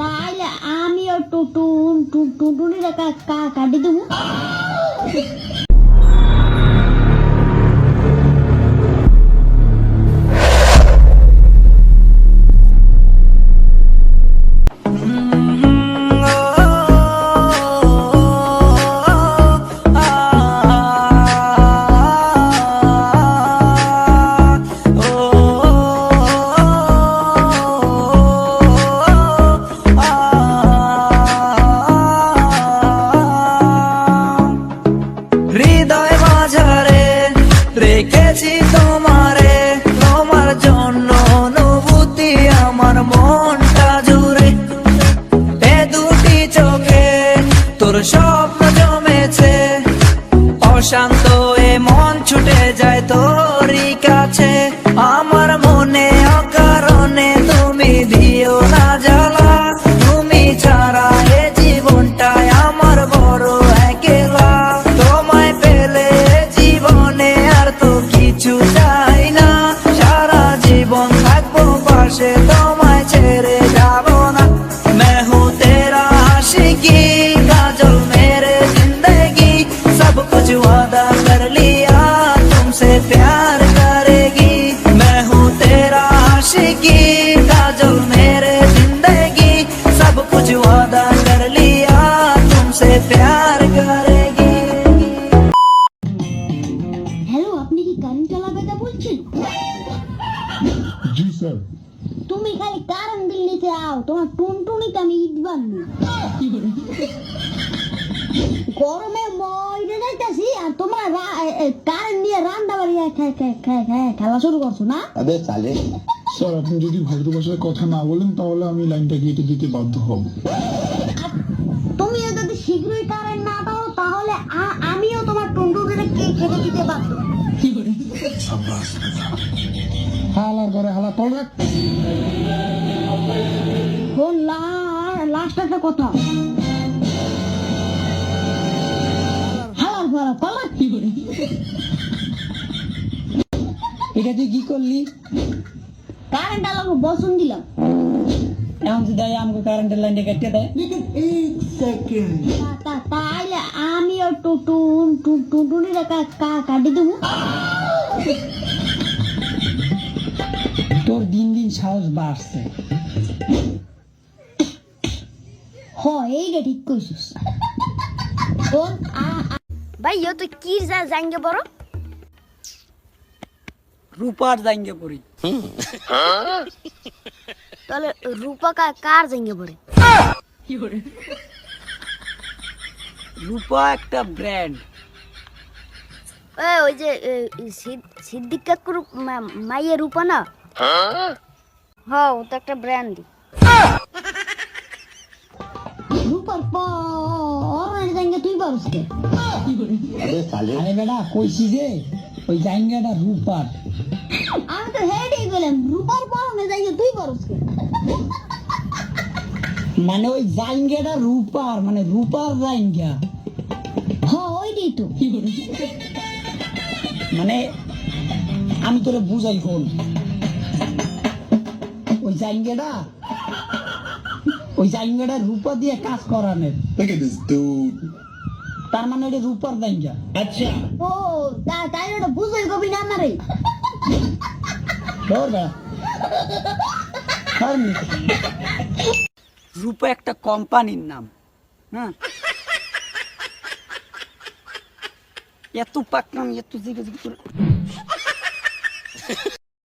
তাইলে আমিও টুনটুনির কাটি দেবো। রেখেছি তোমারে, তোমার জন্য অনুভূতি আমার মনটা জুড়ে। এ দুটি চোখে তোর স্বপ্ন জমেছে, অশান্ত এ মন ছুটে যায় তোরই কাছে। আমার মনে অকারণে তুমি দিও না জ্বালা, তুমি ছাড়া এ জীবনটাই আমার বড় একলা। তোমায় পেলে জীবনে আর তো কিছু চাই না, সারা জীবন থাকবো পাশে, তোমায় ছেড়ে যাব না। मैं हूँ तेरा आशिकी, काजल मेरे जिंदगी, सब कुछ वादा कर लिया तुमसे प्यार करेगी। मैं हूँ तेरा आशिकी, काजल मेरे जिंदगी, सब कुछ वादा कर लिया तुमसे प्यार करेगी। হ্যালো, আপনি কি কারেন্ট লাগাতে বলছেন? জি স্যার। তুমি খালি কারেন্ট বিল নিতে আও, তোমার টুনটুনিতে আমি ইট বানবো। গরমে মরে যাইতাছি আর তোমার কারেন্ট দিয়ে রান্না বাড়ি খেলা শুরু করছো না? স্যার, আপনি যদি ভালোবাসার কথা না বলেন তাহলে আমি লাইনটা কেটে দিতে বাধ্য হব। তুমি যদি শীঘ্রই কারেন্ট না দাও তাহলে আমিও তোমার টুনটুনিতে কেটে দিতে বাধ্য। হালার করে হালা তল রাখ। লাস্ট একটা কথা, হালার ঘরে তল রাখ। এটা তুই কি করলি? কারেন্ট আলাদা বসন দিলাম। এখন যদি আমাকে কারেন্টের লাইনটা কেটে দেয়, তাইলে আমিও টুনটুনির কাটি দেবো। তোর দিন দিন সাহস বাড়ছে। এইটা ঠিক কইছিস। ভাই তো কি জাঙ্গে বড় রূপার জাঙ্গে পড়ি। তাহলে রূপা কার জাঙ্গে পড়ে? রূপা একটা ব্র্যান্ড। ওই যে সিদ্দিক কাকুর মাইয়ের রূপা না? হ্যাঁ, ও তো একটা ব্র্যান্ড। রূপার পর জাঙ্গে তুই পারস কে? আরে বেটা কইছি যে ওই জাঙ্গাটা রূপার। আমি তো হেডেই বললাম রূপার পর জাঙ্গে তুই পারস কে? মানে ওই জাঙ্গাটা রূপার, মানে রূপার জাঙ্গা। হ্যাঁ, ওইটাই তো। মানে আমি তোরে বুঝাই হল, ওই জাঙ্গাটা রূপা দিয়ে কাজ করানোর। তার মানে ওটা রূপার জাঙ্গা। আচ্ছা, ও তাই ওটা বুঝাই কবি না আমারে। রূপা একটা কোম্পানির নাম। হ্যাঁ, এত পাকনাম, এত জিজ্ঞাসা করে